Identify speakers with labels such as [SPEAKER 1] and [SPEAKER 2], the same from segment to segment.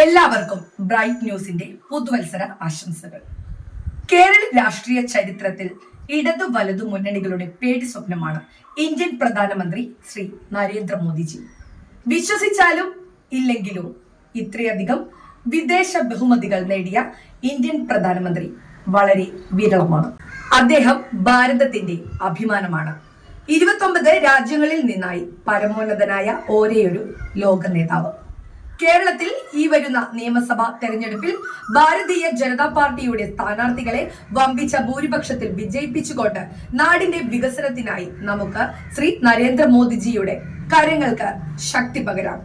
[SPEAKER 1] എല്ലാവർക്കും ബ്രൈറ്റ് ന്യൂസിന്റെ പുതുവത്സര ആശംസകൾ. കേരള രാഷ്ട്രീയ ചരിത്രത്തിൽ ഇടതു വലതു മുന്നണികളുടെ പേടി സ്വപ്നമാണ് ഇന്ത്യൻ പ്രധാനമന്ത്രി ശ്രീ നരേന്ദ്രമോദിജി. വിശ്വസിച്ചാലും ഇല്ലെങ്കിലും ഇത്രയധികം വിദേശ ബഹുമതികൾ നേടിയ ഇന്ത്യൻ പ്രധാനമന്ത്രി വളരെ വിരളമാണ്. അദ്ദേഹം ഭാരതത്തിന്റെ അഭിമാനമാണ്. 29 രാജ്യങ്ങളിൽ നിന്നായി പരമോന്നതനായ ഒരേയൊരു ലോക നേതാവ്. കേരളത്തിൽ ഈ വരുന്ന നിയമസഭാ തെരഞ്ഞെടുപ്പിൽ ഭാരതീയ ജനതാ പാർട്ടിയുടെ സ്ഥാനാർത്ഥികളെ വമ്പിച്ച ഭൂരിപക്ഷത്തിൽ വിജയിപ്പിച്ചുകൊണ്ട് നാടിന്റെ വികസനത്തിനായി നമുക്ക് ശ്രീ നരേന്ദ്രമോദിജിയുടെ കരങ്ങൾക്ക് ശക്തി പകരാം.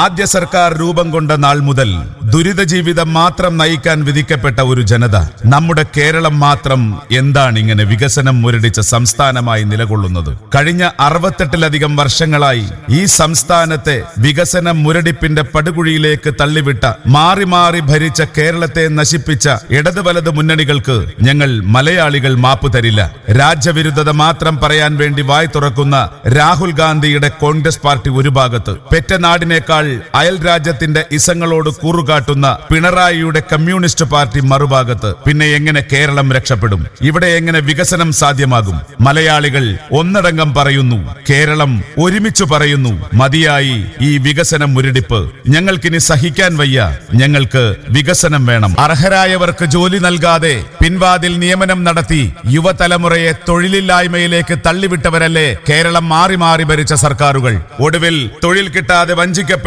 [SPEAKER 2] ആദ്യ സർക്കാർ രൂപം കൊണ്ട നാൾ മുതൽ ദുരിത ജീവിതം മാത്രം നയിക്കാൻ വിധിക്കപ്പെട്ട ഒരു ജനത നമ്മുടെ കേരളം മാത്രം എന്താണ് ഇങ്ങനെ വികസനം മുരടിച്ച സംസ്ഥാനമായി നിലകൊള്ളുന്നത്? കഴിഞ്ഞ 68ലധികം വർഷങ്ങളായി ഈ സംസ്ഥാനത്തെ വികസന മുരടിപ്പിന്റെ പടുകുഴിയിലേക്ക് തള്ളിവിട്ട മാറി മാറി ഭരിച്ച കേരളത്തെ നശിപ്പിച്ച ഇടത് വലത് മുന്നണികൾക്ക് ഞങ്ങൾ മലയാളികൾ മാപ്പു തരില്ല. രാജ്യവിരുദ്ധത മാത്രം പറയാൻ വേണ്ടി വായ് തുറക്കുന്ന രാഹുൽ ഗാന്ധിയുടെ കോൺഗ്രസ് പാർട്ടി ഒരു ഭാഗത്ത്, പെറ്റനാടിനേക്കാൾ അയൽ രാജ്യത്തിന്റെ ഇസങ്ങളോട് കൂറുകാട്ടുന്ന പിണറായിയുടെ കമ്മ്യൂണിസ്റ്റ് പാർട്ടി മറുഭാഗത്ത്, പിന്നെ എങ്ങനെ കേരളം രക്ഷപ്പെടും? ഇവിടെ എങ്ങനെ വികസനം സാധ്യമാകും? മലയാളികൾ ഒന്നടങ്കം പറയുന്നു, കേരളം ഒരുമിച്ചു പറയുന്നു, മതിയായി ഈ വികസനം മുരടിപ്പ്, ഞങ്ങൾക്കിനി സഹിക്കാൻ വയ്യ, ഞങ്ങൾക്ക് വികസനം വേണം. അർഹരായവർക്ക് ജോലി നൽകാതെ പിൻവാതിൽ നിയമനം നടത്തി യുവതലമുറയെ തൊഴിലില്ലായ്മയിലേക്ക് തള്ളിവിട്ടവരല്ലേ കേരളം മാറി മാറി ഭരിച്ച സർക്കാരുകൾ? ഒടുവിൽ തൊഴിൽ കിട്ടാതെ വഞ്ചിക്കപ്പെട്ട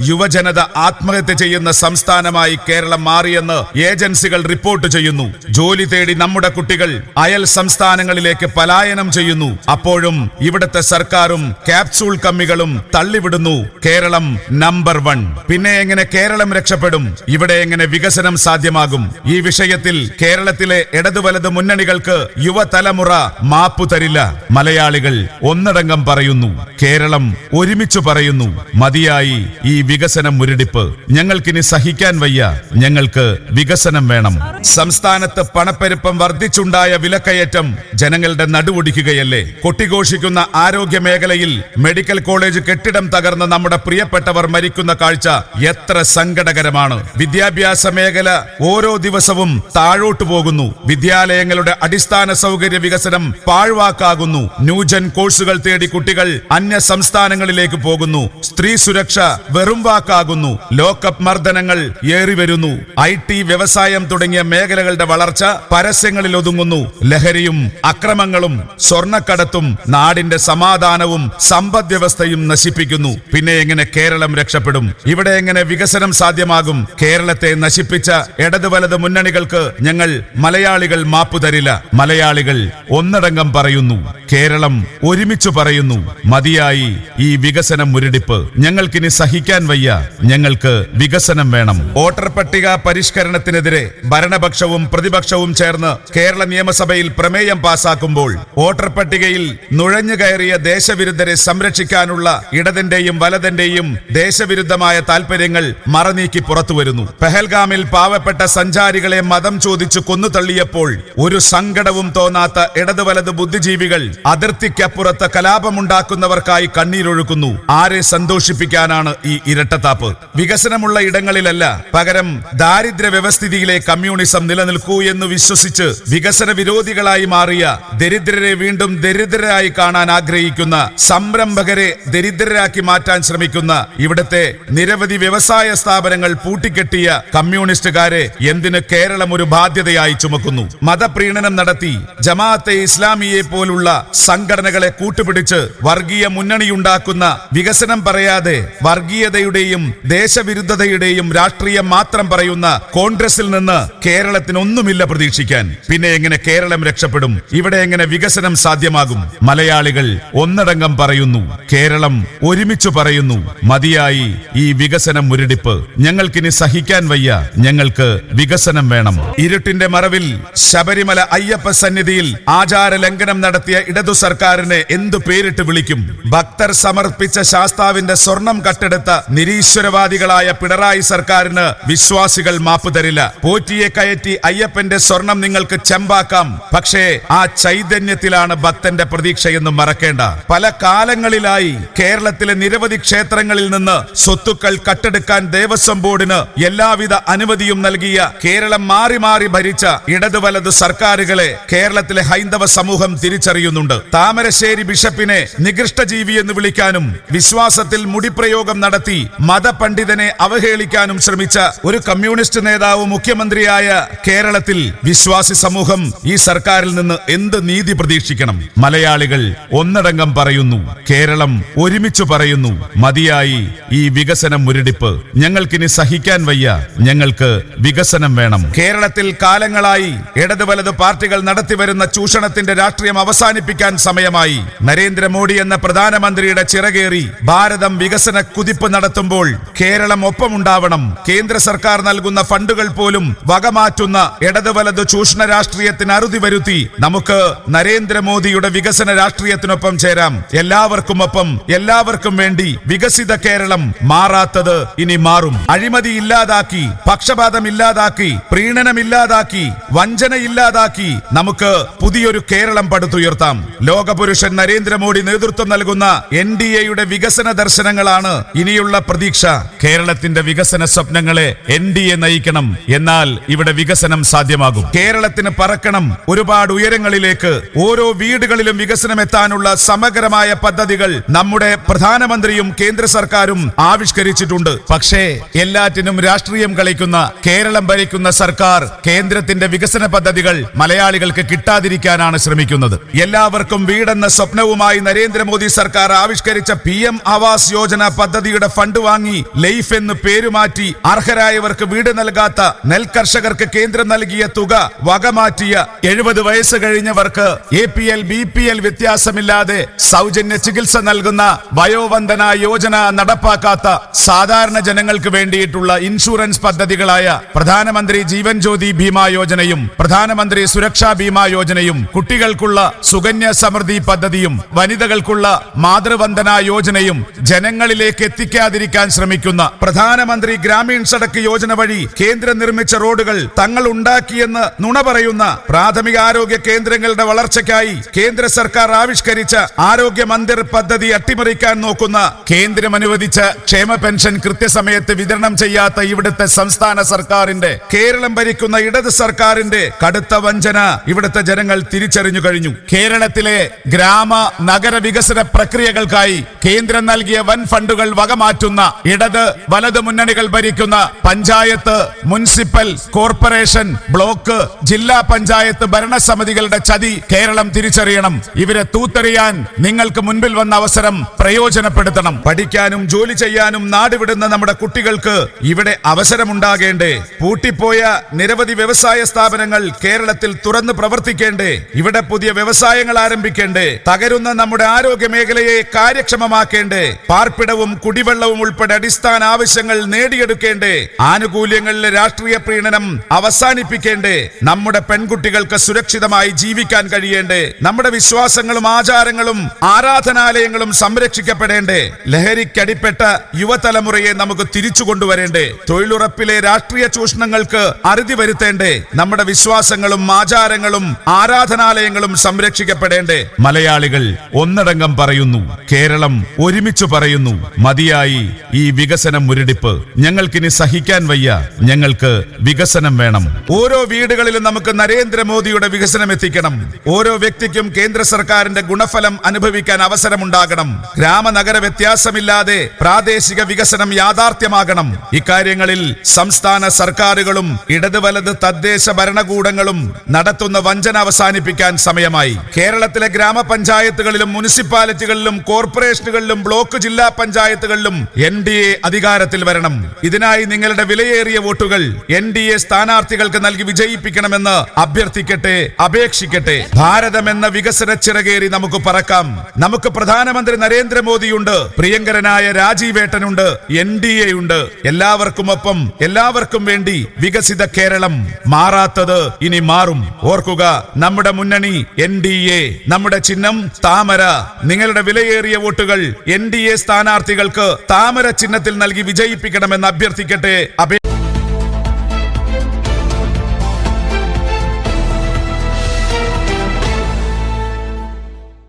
[SPEAKER 2] യുവജനത ആത്മഹത്യ ചെയ്യുന്ന സംസ്ഥാനമായി കേരളം മാറിയെന്ന് ഏജൻസികൾ റിപ്പോർട്ട് ചെയ്യുന്നു. ജോലി തേടി നമ്മുടെ കുട്ടികൾ അയൽ സംസ്ഥാനങ്ങളിലേക്ക് പലായനം ചെയ്യുന്നു. അപ്പോഴും ഇവിടുത്തെ സർക്കാരും ക്യാപ്സൂൾ കമ്മികളും തള്ളിവിടുന്നു കേരളം നമ്പർ 1. പിന്നെ എങ്ങനെ കേരളം രക്ഷപ്പെടും? ഇവിടെ എങ്ങനെ വികസനം സാധ്യമാകും? ഈ വിഷയത്തിൽ കേരളത്തിലെ ഇടതു വലത് മുന്നണികൾക്ക് യുവതലമുറ മാപ്പു തരില്ല. മലയാളികൾ ഒന്നടങ്കം പറയുന്നു, കേരളം ഒരുമിച്ചു പറയുന്നു, മതിയായി ഈ വികസനം മുരടിപ്പ്, ഞങ്ങൾക്കിനി സഹിക്കാൻ വയ്യ, ഞങ്ങൾക്ക് വികസനം വേണം. സംസ്ഥാനത്ത് പണപ്പെരുപ്പം വർദ്ധിച്ചുണ്ടായ വിലക്കയറ്റം ജനങ്ങളുടെ നടുവൊടിക്കുകയല്ലേ? കൊട്ടിഘോഷിക്കുന്ന ആരോഗ്യ മേഖലയിൽ മെഡിക്കൽ കോളേജ് കെട്ടിടം തകർന്ന് നമ്മുടെ പ്രിയപ്പെട്ടവർ മരിക്കുന്ന കാഴ്ച എത്ര സങ്കടകരമാണ്. വിദ്യാഭ്യാസ മേഖല ഓരോ ദിവസവും താഴോട്ടു പോകുന്നു. വിദ്യാലയങ്ങളുടെ അടിസ്ഥാന സൗകര്യ വികസനം പാഴ്വാക്കാകുന്നു. ന്യൂജൻ കോഴ്സുകൾ തേടി കുട്ടികൾ അന്യ സംസ്ഥാനങ്ങളിലേക്ക് പോകുന്നു. സ്ത്രീ സുരക്ഷ വെറും വാക്കാകുന്നു. ലോക്കപ്പ് മർദ്ദനങ്ങൾ ഏറി വരുന്നു. IT, വ്യവസായം തുടങ്ങിയ മേഖലകളുടെ വളർച്ച പരസ്യങ്ങളിൽ ഒതുങ്ങുന്നു. ലഹരിയും അക്രമങ്ങളും സ്വർണ്ണക്കടത്തും നാടിന്റെ സമാധാനവും സമ്പദ് വ്യവസ്ഥയും നശിപ്പിക്കുന്നു. പിന്നെ എങ്ങനെ കേരളം രക്ഷപ്പെടും? ഇവിടെ എങ്ങനെ വികസനം സാധ്യമാകും? കേരളത്തെ നശിപ്പിച്ച ഇടത് വലത് മുന്നണികൾക്ക് ഞങ്ങൾ മലയാളികൾ മാപ്പു തരില്ല. മലയാളികൾ ഒന്നടങ്കം പറയുന്നു, കേരളം ഒരുമിച്ചു പറയുന്നു, മതിയായി ഈ വികസനം മുരടിപ്പ്, ഞങ്ങൾക്കിനി സഹിക്കാൻ വയ്യ, ഞങ്ങൾക്ക് വികസനം വേണം. വോട്ടർ പട്ടിക പരിഷ്കരണത്തിനെതിരെ ഭരണപക്ഷവും പ്രതിപക്ഷവും ചേർന്ന് കേരള നിയമസഭയിൽ പ്രമേയം പാസാക്കുമ്പോൾ വോട്ടർ പട്ടികയിൽ നുഴഞ്ഞു കയറിയ ദേശവിരുദ്ധരെ സംരക്ഷിക്കാനുള്ള ഇടതിന്റെയും വലതിന്റെയും ദേശവിരുദ്ധമായ താൽപര്യങ്ങൾ മറനീക്കി പുറത്തുവരുന്നു. പെഹൽഗാമിൽ പാവപ്പെട്ട സഞ്ചാരികളെ മതം ചോദിച്ചു കൊന്നുതള്ളിയപ്പോൾ ഒരു സങ്കടവും തോന്നാത്ത ഇടത് വലത് ബുദ്ധിജീവികൾ അതിർത്തിക്കപ്പുറത്ത് കലാപമുണ്ടാക്കുന്നവർക്കായി കണ്ണീരൊഴുക്കുന്നു. ആരെ സന്തോഷിപ്പിക്കാനാണ് ഈ ഇരട്ടത്താപ്പ്? വികസനമുള്ള ഇടങ്ങളിലല്ല, പകരം ദാരിദ്ര്യ വ്യവസ്ഥിതിയിലെ കമ്മ്യൂണിസം നിലനിൽക്കൂ എന്ന് വിശ്വസിച്ച് വികസന വിരോധികളായി മാറിയ ദരിദ്രരെ വീണ്ടും ദരിദ്രരായി കാണാൻ ആഗ്രഹിക്കുന്ന, സംരംഭകരെ ദരിദ്രരാക്കി മാറ്റാൻ ശ്രമിക്കുന്ന, ഇവിടുത്തെ നിരവധി വ്യവസായ സ്ഥാപനങ്ങൾ പൂട്ടിക്കെട്ടിയ കമ്മ്യൂണിസ്റ്റുകാരെ എന്തിന് കേരളം ഒരു ബാധ്യതയായി ചുമക്കുന്നു? മതപ്രീണനം നടത്തി ജമാഅത്തെ ഇസ്ലാമിയെ പോലുള്ള സംഘടനകളെ കൂട്ടുപിടിച്ച് വർഗീയ മുന്നണിയുണ്ടാക്കുന്ന, വികസനം പറയാതെ വർഗീയതയുടെയും ദേശവിരുദ്ധതയുടെയും രാഷ്ട്രീയം മാത്രം പറയുന്ന കോൺഗ്രസിൽ നിന്ന് കേരളത്തിന് ഒന്നുമില്ല പ്രതീക്ഷിക്കാൻ. പിന്നെ എങ്ങനെ കേരളം രക്ഷപ്പെടും? ഇവിടെ എങ്ങനെ വികസനം സാധ്യമാകും? മലയാളികൾ ഒന്നടങ്കം പറയുന്നു, കേരളം ഒരുമിച്ചു പറയുന്നു, മതിയായി ഈ വികസനം മുരടിപ്പ്, ഞങ്ങൾക്കിനി സഹിക്കാൻ വയ്യ, ഞങ്ങൾക്ക് വികസനം വേണം. ഇരുട്ടിന്റെ മറവിൽ ശബരിമല അയ്യപ്പ സന്നിധിയിൽ ആചാര ലംഘനം നടത്തിയ ഇടതു സർക്കാരിനെ എന്തു പേരിട്ട് വിളിക്കും? ഭക്തർ സമർപ്പിച്ച ശാസ്താവിന്റെ സ്വർണം കട്ടെടുത്ത നിരീശ്വരവാദികളായ പിണറായി സർക്കാരിന് വിശ്വാസികൾ മാപ്പ് തരില്ല. പോറ്റിയെ കയറ്റി അയ്യപ്പന്റെ സ്വർണം നിങ്ങൾക്ക് ചെമ്പാക്കാം, പക്ഷേ ആ ചൈതന്യത്തിലാണ് ഭക്തന്റെ പ്രതീക്ഷയെന്ന് മറക്കേണ്ട. പല കാലങ്ങളിലായി കേരളത്തിലെ നിരവധി ക്ഷേത്രങ്ങളിൽ നിന്ന് സ്വത്തുക്കൾ കട്ടെടുക്കാൻ ദേവസ്വം ബോർഡിന് എല്ലാവിധ അനുമതിയും നൽകിയ, കേരളം മാറി മാറി ഭരിച്ച ഇടത് വലത് സർക്കാരുകളെ കേരളത്തിലെ ഹൈന്ദവ സമൂഹം തിരിച്ചറിയുന്നുണ്ട്. താമരശ്ശേരി ബിഷപ്പിനെ നികൃഷ്ടജീവി എന്ന് വിളിക്കാനും വിശ്വാസത്തിൽ മുടിപ്രയോഗം നടത്തി മതപണ്ഡിതനെ അവഹേളിക്കാനും ശ്രമിച്ച ഒരു കമ്മ്യൂണിസ്റ്റ് നേതാവ് മുഖ്യമന്ത്രിയായ കേരളത്തിൽ വിശ്വാസി സമൂഹം ഈ സർക്കാരിൽ നിന്ന് എന്ത് നീതി പ്രതീക്ഷിക്കണം? മലയാളികൾ ഒന്നടങ്കം പറയുന്നു, കേരളം ഒരുമിച്ചു പറയുന്നു, മതിയായി ഈ വികസന മുരടിപ്പ്. ഞങ്ങൾക്കിനി സഹിക്കാൻ വയ്യ, ഞങ്ങൾക്ക് വികസനം വേണം. കേരളത്തിൽ കാലങ്ങളായി ഇടത് വലത് പാർട്ടികൾ നടത്തിവരുന്ന ചൂഷണത്തിന്റെ രാഷ്ട്രീയം അവസാനിപ്പിക്കാൻ സമയമായി. നരേന്ദ്രമോദി എന്ന പ്രധാനമന്ത്രിയുടെ ചിറകേറി ഭാരതം വികസന കുതിപ്പ് നടത്തുമ്പോൾ കേരളം ഒപ്പമുണ്ടാവണം. കേന്ദ്ര സർക്കാർ നൽകുന്ന ഫണ്ടുകൾ പോലും വകമാറ്റുന്ന ഇടത് വലത് ചൂഷണ രാഷ്ട്രീയത്തിന് അറുതി വരുത്തി നമുക്ക് നരേന്ദ്രമോദിയുടെ വികസന രാഷ്ട്രീയത്തിനൊപ്പം ചേരാം. എല്ലാവർക്കുമൊപ്പം, എല്ലാവർക്കും വേണ്ടി വികസിത കേരളം. മാറാത്തത് ഇനി മാറും. അഴിമതി ഇല്ലാതാക്കി, പക്ഷപാതം ഇല്ലാതാക്കി, പ്രീണനം ഇല്ലാതാക്കി, വഞ്ചന ഇല്ലാതാക്കി നമുക്ക് പുതിയൊരു കേരളം പടുത്തുയർത്താം. ലോകപുരുഷൻ നരേന്ദ്രമോദി നേതൃത്വം നൽകുന്ന NDAയുടെ വികസന ദർശനങ്ങളാണ് ഇനിയുള്ള പ്രതീക്ഷ. കേരളത്തിന്റെ വികസന സ്വപ്നങ്ങളെ NDA നയിക്കണം. എന്നാൽ ഇവിടെ വികസനം സാധ്യമാകും. കേരളത്തിന് പറക്കണം ഒരുപാട് ഉയരങ്ങളിലേക്ക്. ഓരോ വീടുകളിലും വികസനം എത്താനുള്ള സമഗ്രമായ പദ്ധതികൾ നമ്മുടെ പ്രധാനമന്ത്രിയും കേന്ദ്ര സർക്കാരും ആവിഷ്കരിച്ചിട്ടുണ്ട്. പക്ഷേ എല്ലാറ്റിനും രാഷ്ട്രീയം കളിക്കുന്ന കേരളം ഭരിക്കുന്ന സർക്കാർ കേന്ദ്രത്തിന്റെ വികസന പദ്ധതികൾ മലയാളികൾക്ക് കിട്ടാതിരിക്കാനാണ് ശ്രമിക്കുന്നത്. എല്ലാവർക്കും വീടെന്ന സ്വപ്നവുമായി നരേന്ദ്രമോദി സർക്കാർ ആവിഷ്കരിച്ച PM ആവാസ് യോജന പദ്ധതിയുടെ ഫണ്ട് വാങ്ങി ലൈഫ് എന്ന് പേരുമാറ്റി അർഹരായവർക്ക് വീട് നൽകാത്ത നെൽകർഷകർക്ക് കേന്ദ്രം നൽകിയ തുക വകമാറ്റിയ 70 വയസ്സ് കഴിഞ്ഞവർക്ക് APL BPL വ്യത്യാസമില്ലാതെ സൗജന്യ ചികിത്സ നൽകുന്ന വയോവന്ദന യോജന നടപ്പാക്കാത്ത സാധാരണ ജനങ്ങൾക്ക് വേണ്ടിയിട്ടുള്ള ഇൻഷുറൻസ് പദ്ധതികളായ പ്രധാനമന്ത്രി ജീവൻ ജ്യോതി ബീമാ യോജനയും പ്രധാനമന്ത്രി സുരക്ഷാ ബീമാ യോജനയും കുട്ടികൾക്കുള്ള സുകന്യ സമൃദ്ധി പദ്ധതിയും വനിതകൾക്കുള്ള മാതൃവന്ദന യോജനയും ജനങ്ങളിലേക്ക് എത്തിക്കാതിരിക്കാൻ ശ്രമിക്കുന്ന പ്രധാനമന്ത്രി ഗ്രാമീൺ സഡക്ക് യോജന വഴി കേന്ദ്രം നിർമ്മിച്ച റോഡുകൾ തങ്ങൾ ഉണ്ടാക്കിയെന്ന് നുണ പറയുന്ന പ്രാഥമിക ആരോഗ്യ കേന്ദ്രങ്ങളുടെ വളർച്ചയ്ക്കായി കേന്ദ്ര സർക്കാർ ആവിഷ്കരിച്ച ആരോഗ്യ മന്ദിർ പദ്ധതി അട്ടിമറിക്കാൻ നോക്കുന്ന, കേന്ദ്രം അനുവദിച്ച ക്ഷേമ പെൻഷൻ കൃത്യസമയത്ത് വിതരണം ചെയ്യാത്ത ഇവിടുത്തെ സംസ്ഥാന സർക്കാരിന്റെ, കേരളം ഭരിക്കുന്ന ഇടത് സർക്കാരിന്റെ കടുത്ത വഞ്ചന ഇവിടുത്തെ ജനങ്ങൾ തിരിച്ചറിഞ്ഞു കഴിഞ്ഞു. കേരളത്തിലെ ഗ്രാമ നഗര വികസന പ്രക്രിയകൾക്കായി കേന്ദ്രം നൽകിയ വൻ ഫണ്ടുകൾ വകമാറ്റുന്ന ഇടത് വലത് മുന്നണികൾ ഭരിക്കുന്ന പഞ്ചായത്ത്, മുനിസിപ്പൽ, കോർപ്പറേഷൻ, ബ്ലോക്ക്, ജില്ലാ പഞ്ചായത്ത് ഭരണസമിതികളുടെ ചതി കേരളം തിരിച്ചറിയണം. ഇവരെ തൂത്തെറിയാൻ നിങ്ങൾക്ക് മുൻപിൽ വന്ന അവസരം പ്രയോജനപ്പെടുത്തണം. പഠിക്കാനും ജോലി ചെയ്യാനും നാടുവിടുന്ന നമ്മുടെ കുട്ടികൾക്ക് ഇവിടെ അവസരമുണ്ടാകേണ്ടേ? പൂട്ടിപ്പോയ നിരവധി വ്യവസായ സ്ഥാപനങ്ങൾ കേരളത്തിൽ തുറന്ന് പ്രവർത്തിക്കേണ്ടേ? ഇവിടെ പുതിയ വ്യവസായങ്ങൾ ആരംഭിക്കേണ്ടേ? തകരുന്ന നമ്മുടെ ആരോഗ്യ മേഖലയെ കാര്യക്ഷമമാക്കേണ്ടേ? പാർപ്പിടവും കുടിവെള്ളവും ഉൾപ്പെടെ അടിസ്ഥാന ആവശ്യങ്ങൾ നേടിയെടുക്കേണ്ടേ? ആനുകൂല്യങ്ങളിലെ രാഷ്ട്രീയ പ്രീണനം അവസാനിപ്പിക്കേണ്ടേ? നമ്മുടെ പെൺകുട്ടികൾക്ക് സുരക്ഷിതമായി ജീവിക്കാൻ കഴിയേണ്ടേ? നമ്മുടെ വിശ്വാസങ്ങളും ആചാരങ്ങളും ആരാധനാലയങ്ങളും സംരക്ഷിക്കപ്പെടേണ്ടേ? ലഹരിക്കടിപ്പെട്ട യുവതലമുറയെ നമുക്ക് തിരിച്ചു കൊണ്ടുവരേണ്ടേ? തൊഴിലുറപ്പിലെ രാഷ്ട്രീയ ചൂഷണങ്ങൾക്ക് അറുതി വരുത്തേണ്ടേ? നമ്മുടെ വിശ്വാസങ്ങളും ആചാരങ്ങളും ആരാധനാലയങ്ങളും സംരക്ഷിക്കപ്പെടേണ്ടേ? മലയാളികൾ ഒന്നടങ്കം പറയുന്നു, കേരളം ഒരുമിച്ചു പറയുന്നു, മതിയായി ഈ വികസന മുരടിപ്പ്. ഞങ്ങൾക്കിനി സഹിക്കാൻ വയ്യ, ഞങ്ങൾക്ക് വികസനം വേണം. ഓരോ വീടുകളിലും നമുക്ക് നരേന്ദ്രമോദിയുടെ വികസനം എത്തിക്കണം. ഓരോ വ്യക്തിക്കും കേന്ദ്ര സർക്കാരിന്റെ ഗുണഫലം അനുഭവിക്കാൻ അവസരമുണ്ടാകണം. ഗ്രാമനഗര വ്യത്യാസമില്ലാതെ പ്രാദേശിക വികസനം യാഥാർത്ഥ്യമാകണം. ഇക്കാര്യങ്ങളിൽ സംസ്ഥാന സർക്കാരുകളും ഇടത് വലത് തദ്ദേശ ഭരണകൂടങ്ങളും നടത്തുന്ന വഞ്ചന അവസാനിപ്പിക്കാൻ സമയമായി. കേരളത്തിലെ ഗ്രാമപഞ്ചായത്തുകളിലും മുനിസിപ്പാലിറ്റികളിലും കോർപ്പറേഷനുകളിലും ബ്ലോക്ക് ജില്ലാ പഞ്ചായത്തുകളിലും NDA അധികാരത്തിൽ വരണം. ഇതിനായി നിങ്ങളുടെ വിലയേറിയ വോട്ടുകൾ NDA സ്ഥാനാർത്ഥികൾക്ക് നൽകി വിജയിപ്പിക്കണമെന്ന് അഭ്യർത്ഥിക്കട്ടെ, അപേക്ഷിക്കട്ടെ. ഭാരതം എന്ന വികസന ചിറകേറി നമുക്ക് പറക്കാം. നമുക്ക് പ്രധാനമന്ത്രി നരേന്ദ്രമോദിയുണ്ട്, പ്രിയങ്കരനായ രാജീവേട്ടനുണ്ട്, NDA ഉണ്ട്. എല്ലാവർക്കുമൊപ്പം, എല്ലാവർക്കും വേണ്ടി വികസിത കേരളം. മാറാത്തത് ഇനി മാറും. ഓർക്കുക, നമ്മുടെ മുന്നണി NDA, നമ്മുടെ ചിഹ്നം താമര. നിങ്ങളുടെ വിലയേറിയ വോട്ടുകൾ NDA സ്ഥാനാർത്ഥികൾക്ക് സ്ഥാനാർത്ഥികൾക്ക് താമര ചിഹ്നത്തിൽ നൽകി വിജയിപ്പിക്കണമെന്ന് അഭ്യർത്ഥിക്കട്ടെ.